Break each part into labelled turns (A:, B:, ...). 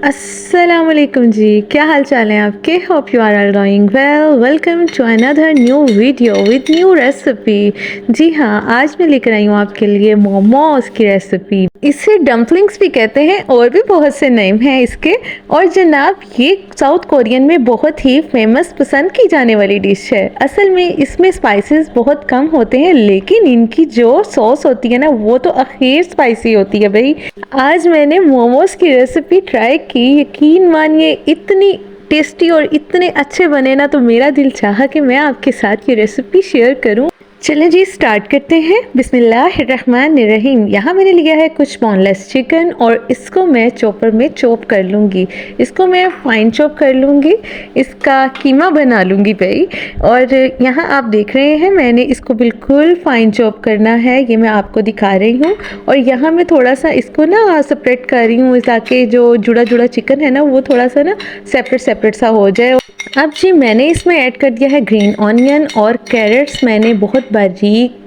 A: अस्सलामुअलैकुम जी, क्या हाल चाल है आपके। Hope you are all doing well. Welcome to another new video with new recipe. जी हाँ, आज मैं लेकर आई हूँ आपके लिए मोमोज की रेसिपी। इसे डम्पलिंग्स भी कहते हैं और भी बहुत से नेम हैं इसके। और जनाब, ये साउथ कोरियन में बहुत ही फेमस पसंद की जाने वाली डिश है। असल में इसमें स्पाइसेस बहुत कम होते हैं, लेकिन इनकी जो सॉस होती है ना, वो तो आखिर स्पाइसी होती है भाई। आज मैंने मोमोज की रेसिपी ट्राई की, यकीन मानिए इतनी टेस्टी और इतने अच्छे बने ना, तो मेरा दिल चाहा कि मैं आपके साथ ये रेसिपी शेयर करूं। चलें जी, स्टार्ट करते हैं। बिस्मिल्लाहिर्रहमानिर्रहीम। यहाँ मैंने लिया है कुछ बोनलेस चिकन और इसको मैं चॉपर में चॉप कर लूँगी। इसको मैं फाइन चॉप कर लूँगी, इसका कीमा बना लूँगी भाई। और यहाँ आप देख रहे हैं मैंने इसको बिल्कुल फाइन चॉप करना है, ये मैं आपको दिखा रही हूँ। और यहाँ मैं थोड़ा सा इसको ना सेपरेट कर रही हूँ ताकि जो जुड़ा जुड़ा चिकन है ना, वो थोड़ा सा ना सेपरेट सेपरेट सा हो जाए। अब जी मैंने इसमें ऐड कर दिया है ग्रीन ऑनियन और कैरेट्स, मैंने बहुत बारीक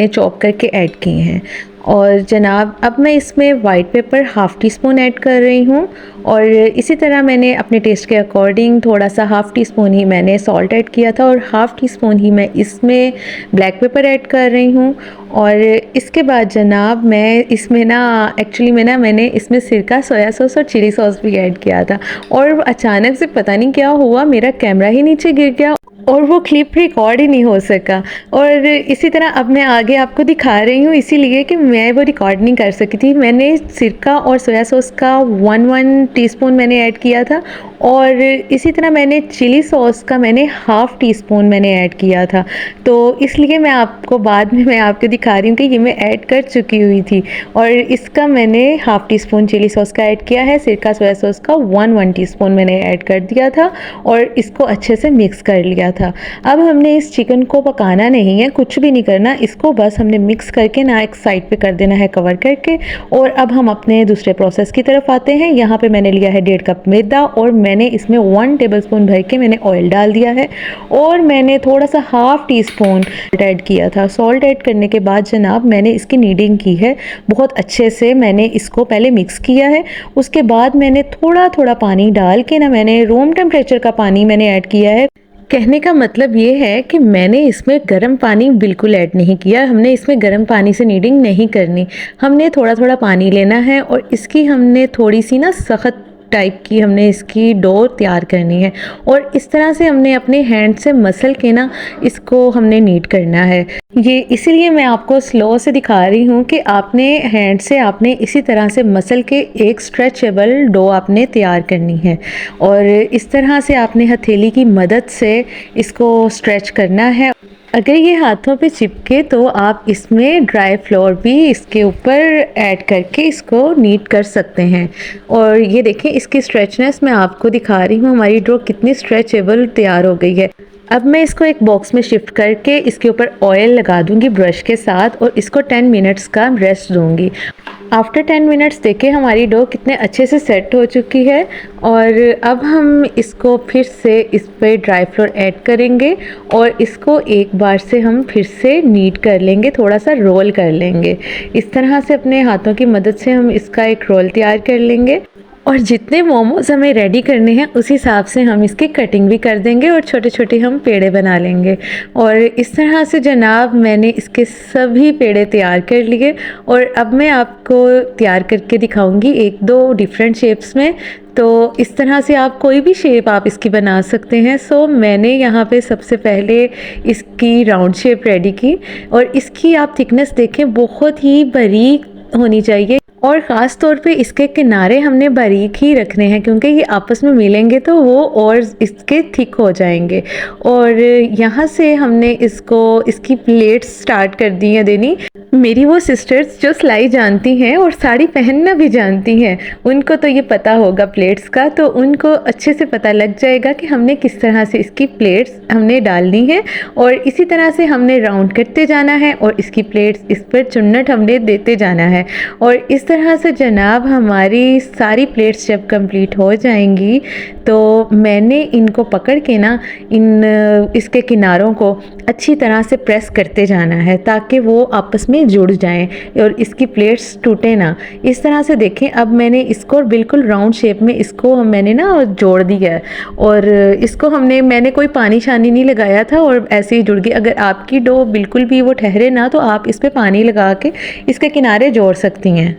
A: चॉप करके ऐड किए हैं। और जनाब, अब मैं इसमें white paper half tea spoon add कर रही हूँ। और इसी तरह मैंने अपने टेस्ट के अकॉर्डिंग थोड़ा सा हाफ़ टी स्पून ही मैंने सॉल्ट ऐड किया था और हाफ़ टी स्पून ही मैं इसमें ब्लैक पेपर ऐड कर रही हूँ। और इसके बाद जनाब, मैं इसमें ना एक्चुअली मैंने इसमें सिरका, सोया सॉस और चिली सॉस भी ऐड किया था। और अचानक से पता नहीं क्या हुआ, मेरा कैमरा ही नीचे गिर गया और वो क्लिप रिकॉर्ड ही नहीं हो सका। और इसी तरह अब मैं आगे आपको दिखा रही हूँ, इसीलिए कि मैं वो रिकॉर्ड नहीं कर सकी थी। मैंने सिरका और सोया सॉस का 1 टीस्पून मैंने ऐड किया था। और इसी तरह मैंने चिली सॉस का हाफ़ टी स्पून मैंने ऐड किया था। तो इसलिए मैं आपको बाद में मैं आपको दिखा रही हूँ कि ये मैं ऐड कर चुकी हुई थी। और इसका मैंने half teaspoon chilli sauce का ऐड किया है, सिरका सोया सॉस का 1 टीस्पून मैंने ऐड कर दिया था और इसको अच्छे से मिक्स कर लिया था। अब हमने इस चिकन को पकाना नहीं है, कुछ भी नहीं करना, इसको बस हमने मिक्स करके ना एक साइड पे कर देना है कवर करके। और अब हम अपने दूसरे प्रोसेस की तरफ आते हैं। यहाँ पे मैंने लिया है 1.5 कप मैदा और मैंने इसमें 1 टेबलस्पून भर के मैंने ऑयल डाल दिया है। और मैंने थोड़ा सा हाफ़ टी स्पून ऐड किया था। सॉल्ट ऐड करने के बाद जनाब, मैंने इसकी नीडिंग की है बहुत अच्छे से। मैंने इसको पहले मिक्स किया है, उसके बाद मैंने थोड़ा थोड़ा पानी डाल के ना, मैंने रूम टेम्परेचर का पानी मैंने ऐड किया है। कहने का मतलब ये है कि मैंने इसमें गर्म पानी बिल्कुल ऐड नहीं किया। हमने इसमें गर्म पानी से नीडिंग नहीं करनी, हमने थोड़ा थोड़ा पानी लेना है और इसकी हमने थोड़ी सी ना सख्त टाइप की हमने इसकी डो तैयार करनी है। और इस तरह से हमने अपने हैंड से मसल के ना इसको हमने नीड करना है। ये इसीलिए मैं आपको स्लो से दिखा रही हूँ कि आपने हैंड से आपने इसी तरह से मसल के एक स्ट्रेचेबल डो आपने तैयार करनी है। और इस तरह से आपने हथेली की मदद से इसको स्ट्रेच करना है। अगर ये हाथों पे चिपके तो आप इसमें ड्राई फ्लोर भी इसके ऊपर ऐड करके इसको नीट कर सकते हैं। और ये देखें, इसकी स्ट्रेचनेस मैं आपको दिखा रही हूँ, हमारी डो कितनी स्ट्रेचेबल तैयार हो गई है। अब मैं इसको एक बॉक्स में शिफ्ट करके इसके ऊपर ऑयल लगा दूंगी ब्रश के साथ और इसको 10 मिनट्स का रेस्ट दूंगी। आफ्टर 10 मिनट्स देखें हमारी डो कितने अच्छे से सेट हो चुकी है। और अब हम इसको फिर से इस पर ड्राई फ्लोर ऐड करेंगे और इसको एक बार से हम फिर से नीट कर लेंगे, थोड़ा सा रोल कर लेंगे। इस तरह से अपने हाथों की मदद से हम इसका एक रोल तैयार कर लेंगे। और जितने मोमोज हमें रेडी करने हैं उस हिसाब से हम इसकी कटिंग भी कर देंगे और छोटे छोटे हम पेड़े बना लेंगे। और इस तरह से जनाब, मैंने इसके सभी पेड़े तैयार कर लिए और अब मैं आपको तैयार करके दिखाऊंगी 1-2 डिफरेंट शेप्स में। तो इस तरह से आप कोई भी शेप आप इसकी बना सकते हैं। सो मैंने यहाँ पे सबसे पहले इसकी राउंड शेप रेडी की और इसकी आप थिकनेस देखें, बहुत ही बारीक होनी चाहिए। और ख़ास तौर पे इसके किनारे हमने बारीक ही रखने हैं, क्योंकि ये आपस में मिलेंगे तो वो और इसके थिक हो जाएंगे। और यहाँ से हमने इसकी प्लेट्स स्टार्ट कर दी हैं देनी। मेरी वो सिस्टर्स जो सिलाई जानती हैं और साड़ी पहनना भी जानती हैं, उनको तो ये पता होगा प्लेट्स का, तो उनको अच्छे से पता लग जाएगा कि हमने किस तरह से इसकी प्लेट्स हमने डालनी है। और इसी तरह से हमने राउंड करते जाना है और इसकी प्लेट्स इस पर चुन्नट हमने देते जाना है। और इस तरह तरह से जनाब हमारी सारी प्लेट्स जब कंप्लीट हो जाएंगी तो मैंने इनको पकड़ के ना इसके किनारों को अच्छी तरह से प्रेस करते जाना है ताकि वो आपस में जुड़ जाएं और इसकी प्लेट्स टूटे ना। इस तरह से देखें, अब मैंने इसको बिल्कुल राउंड शेप में इसको मैंने ना जोड़ दिया है और इसको मैंने कोई पानी शानी नहीं लगाया था और ऐसे ही जुड़ गई। अगर आपकी डो बिल्कुल भी वो ठहरे ना तो आप इस पर पानी लगा के इसके किनारे जोड़ सकती हैं।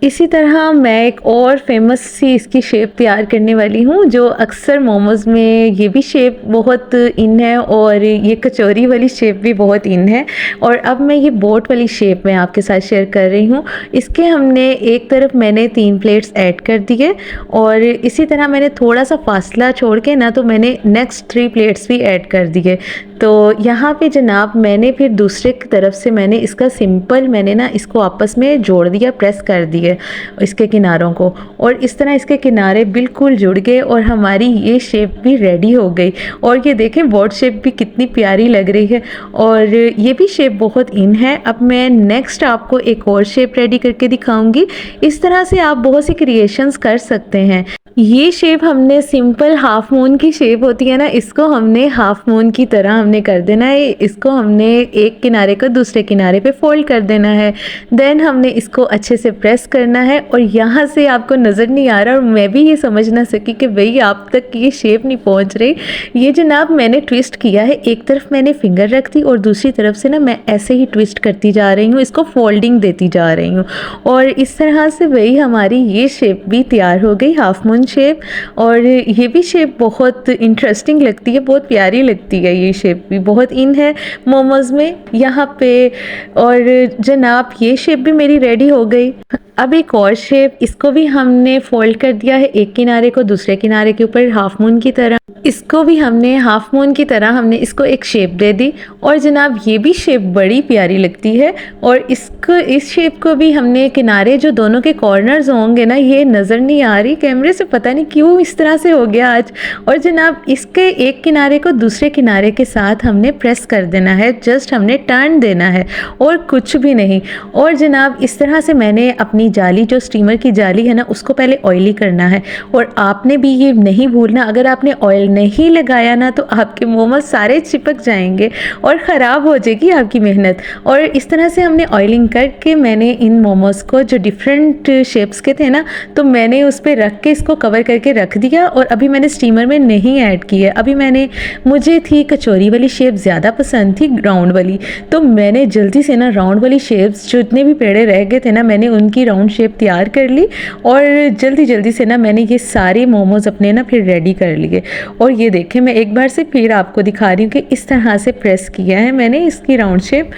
A: इसी तरह मैं एक और फेमस सी इसकी शेप तैयार करने वाली हूँ जो अक्सर मोमोज़ में ये भी शेप बहुत इन है और ये कचौरी वाली शेप भी बहुत इन है। और अब मैं ये बोट वाली शेप में आपके साथ शेयर कर रही हूँ। इसके हमने एक तरफ मैंने 3 प्लेट्स ऐड कर दिए और इसी तरह मैंने थोड़ा सा फासला छोड़ के ना तो मैंने नेक्स्ट 3 प्लेट्स भी ऐड कर दिए। तो यहाँ पे जनाब मैंने फिर दूसरे की तरफ से मैंने इसका सिंपल मैंने ना इसको आपस में जोड़ दिया, प्रेस कर दिए इसके किनारों को और इस तरह इसके किनारे बिल्कुल जुड़ गए और हमारी ये शेप भी रेडी हो गई। और ये देखें बोट शेप भी कितनी प्यारी लग रही है और ये भी शेप बहुत इन है। अब मैं नेक्स्ट आपको एक और शेप रेडी करके दिखाऊंगी। इस तरह से आप बहुत सी क्रिएशंस कर सकते हैं। ये शेप हमने सिंपल हाफ मून की शेप होती है ना, इसको हमने हाफ मून की तरह हमने कर देना है। इसको हमने एक किनारे को दूसरे किनारे पे फोल्ड कर देना है। देन हमने इसको अच्छे से प्रेस करना है और यहाँ से आपको नज़र नहीं आ रहा और मैं भी ये समझ ना सकी कि भाई आप तक ये शेप नहीं पहुँच रही। ये जनाब मैंने ट्विस्ट किया है, एक तरफ मैंने फिंगर रख दी और दूसरी तरफ से ना मैं ऐसे ही ट्विस्ट करती जा रही हूँ, इसको फोल्डिंग देती जा रही हूँ और इस तरह से वही हमारी ये शेप भी तैयार हो गई, हाफ मून शेप। और ये भी शेप बहुत इंटरेस्टिंग लगती है, बहुत प्यारी लगती है। ये शेप भी बहुत इन है मोमोज़ में यहाँ पे। और जनाब ये शेप भी मेरी रेडी हो गई। अब एक और शेप, इसको भी हमने फोल्ड कर दिया है एक किनारे को दूसरे किनारे के ऊपर हाफ मून की तरह। इसको भी हमने हाफ मून की तरह हमने इसको एक शेप दे दी और जनाब ये भी शेप बड़ी प्यारी लगती है। और इस शेप को भी हमने किनारे जो दोनों के कॉर्नर्स होंगे ना, ये नज़र नहीं आ रही कैमरे से, पता नहीं क्यों इस तरह से हो गया आज। और जनाब इसके एक किनारे को दूसरे किनारे के साथ हमने प्रेस कर देना है, जस्ट हमने टर्न देना है और कुछ भी नहीं। और जनाब इस तरह से मैंने अपनी जाली, जो स्टीमर की जाली है ना, उसको पहले ऑयली करना है। और आपने भी ये नहीं भूलना, अगर आपने ऑयल नहीं लगाया ना तो आपके मोमोज सारे चिपक जाएंगे और ख़राब हो जाएगी आपकी मेहनत। और इस तरह से हमने ऑयलिंग करके मैंने इन मोमोज़ को जो डिफरेंट शेप्स के थे ना, तो मैंने उस पर रख के इसको कवर करके रख दिया और अभी मैंने स्टीमर में नहीं ऐड की है। अभी मुझे थी कचौरी वाली शेप ज़्यादा पसंद थी, राउंड वाली, तो मैंने जल्दी से ना राउंड वाली शेप्स जितने भी पेड़े रह गए थे ना, मैंने उनकी राउंड शेप तैयार कर ली और जल्दी से ना मैंने ये सारे मोमोज़ अपने ना फिर रेडी कर लिए। और ये देखें, मैं एक बार से फिर आपको दिखा रही हूँ कि इस तरह से प्रेस किया है मैंने इसकी राउंड शेप।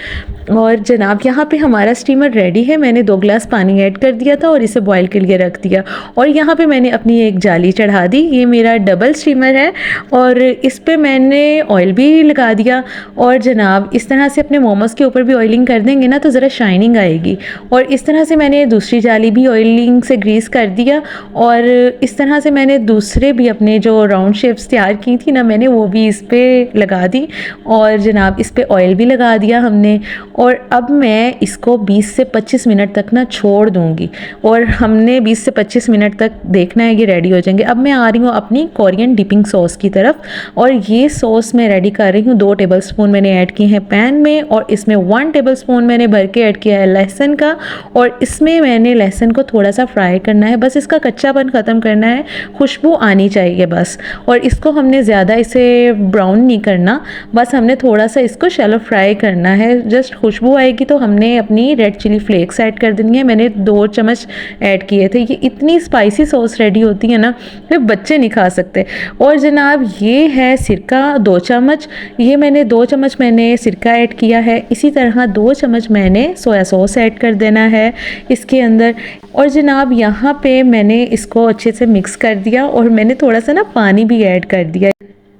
A: और जनाब यहाँ पे हमारा स्टीमर रेडी है। मैंने 2 गिलास पानी ऐड कर दिया था और इसे बॉईल के लिए रख दिया और यहाँ पे मैंने अपनी एक जाली चढ़ा दी। ये मेरा डबल स्टीमर है और इस पे मैंने ऑयल भी लगा दिया। और जनाब इस तरह से अपने मोमोज़ के ऊपर भी ऑयलिंग कर देंगे ना तो ज़रा शाइनिंग आएगी। और इस तरह से मैंने दूसरी जाली भी ऑयलिंग से ग्रीस कर दिया और इस तरह से मैंने दूसरे भी अपने जो राउंड शेप्स तैयार की थी ना, मैंने वो भी इस पर लगा दी और जनाब इस पर ऑयल भी लगा दिया हमने। और अब मैं इसको 20 से 25 मिनट तक ना छोड़ दूंगी और हमने 20 से 25 मिनट तक देखना है ये रेडी हो जाएंगे। अब मैं आ रही हूँ अपनी कोरियन डिपिंग सॉस की तरफ और ये सॉस मैं रेडी कर रही हूँ। 2 टेबलस्पून मैंने ऐड किए हैं पैन में और इसमें 1 टेबलस्पून मैंने भर के ऐड किया है लहसुन का और इसमें मैंने लहसुन को थोड़ा सा फ्राई करना है, बस इसका कच्चापन ख़त्म करना है, खुशबू आनी चाहिए बस। और इसको हमने ज़्यादा इसे ब्राउन नहीं करना, बस हमने थोड़ा सा इसको शैलो फ्राई करना है। जस्ट खुशबू आएगी तो हमने अपनी रेड चिली फ्लेक्स ऐड कर देनी है। मैंने 2 चम्मच ऐड किए थे। ये इतनी स्पाइसी सॉस रेडी होती है ना, फिर बच्चे नहीं खा सकते। और जनाब ये है सिरका 2 चम्मच, ये मैंने 2 चम्मच मैंने सिरका ऐड किया है। इसी तरह 2 चम्मच मैंने सोया सॉस ऐड कर देना है इसके अंदर। और जनाब यहाँ पे मैंने इसको अच्छे से मिक्स कर दिया और मैंने थोड़ा सा ना पानी भी ऐड कर दिया।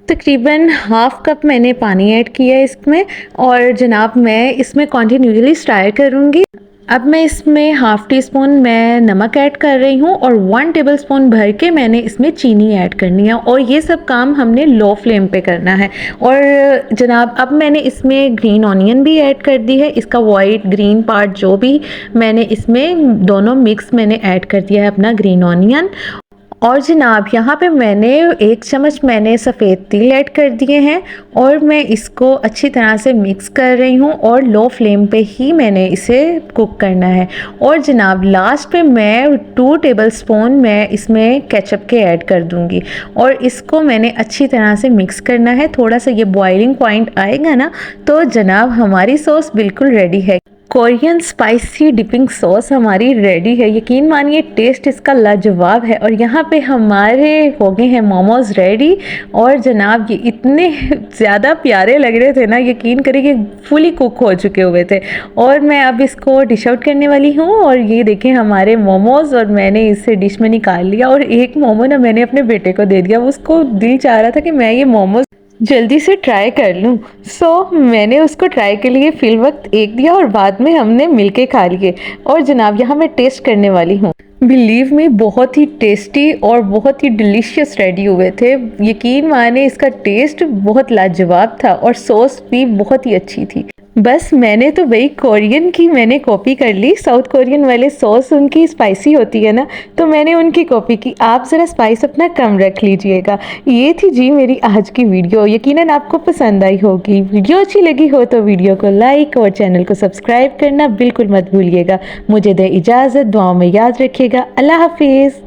A: तकरीबन हाफ कप मैंने पानी ऐड किया है इसमें और जनाब मैं इसमें कॉन्टिन्यूसली स्टार करूँगी। अब मैं इसमें हाफ़ टी स्पून मैं नमक ऐड कर रही हूँ और 1 टेबलस्पून भर के मैंने इसमें चीनी ऐड करनी है और ये सब काम हमने लो फ्लेम पे करना है। और जनाब अब मैंने इसमें ग्रीन ऑनियन भी ऐड कर दी है, इसका वाइट ग्रीन पार्ट जो भी मैंने इसमें दोनों मिक्स मैंने ऐड कर दिया है अपना ग्रीन ऑनियन। और जनाब यहाँ पे मैंने 1 चम्मच मैंने सफ़ेद तिल ऐड कर दिए हैं और मैं इसको अच्छी तरह से मिक्स कर रही हूँ और लो फ्लेम पे ही मैंने इसे कुक करना है। और जनाब लास्ट में मैं 2 टेबलस्पून मैं इसमें केचप के ऐड कर दूँगी और इसको मैंने अच्छी तरह से मिक्स करना है। थोड़ा सा ये बॉइलिंग पॉइंट आएगा ना तो जनाब हमारी सॉस बिल्कुल रेडी है। कोरियन स्पाइसी डिपिंग सॉस हमारी रेडी है। यकीन मानिए टेस्ट इसका लाजवाब है। और यहाँ पे हमारे हो गए हैं मोमोज़ रेडी। और जनाब ये इतने ज़्यादा प्यारे लग रहे थे ना, यकीन करिए फुली कुक हो चुके हुए थे। और मैं अब इसको डिश आउट करने वाली हूँ और ये देखें हमारे मोमोज़ और मैंने इसे डिश में निकाल लिया। और एक मोमो ना मैंने अपने बेटे को दे दिया, उसको दिल चाह रहा था कि मैं ये मोमोज़ जल्दी से ट्राई कर लूँ। मैंने उसको ट्राई के लिए फ़िल वक्त एक दिया और बाद में हमने मिलके खा लिए। और जनाब यहाँ मैं टेस्ट करने वाली हूँ। बिलीव मी बहुत ही टेस्टी और बहुत ही डिलीशियस रेडी हुए थे। यकीन माने इसका टेस्ट बहुत लाजवाब था और सॉस भी बहुत ही अच्छी थी। बस मैंने तो वही कोरियन की मैंने कॉपी कर ली। साउथ कोरियन वाले सॉस उनकी स्पाइसी होती है ना, तो मैंने उनकी कॉपी की। आप ज़रा स्पाइस अपना कम रख लीजिएगा। ये थी जी मेरी आज की वीडियो, यकीनन आपको पसंद आई होगी। वीडियो अच्छी लगी हो तो वीडियो को लाइक और चैनल को सब्सक्राइब करना बिल्कुल मत भूलिएगा। मुझे दे इजाज़त, दुआओं में याद रखिएगा। अल्लाह हाफिज़।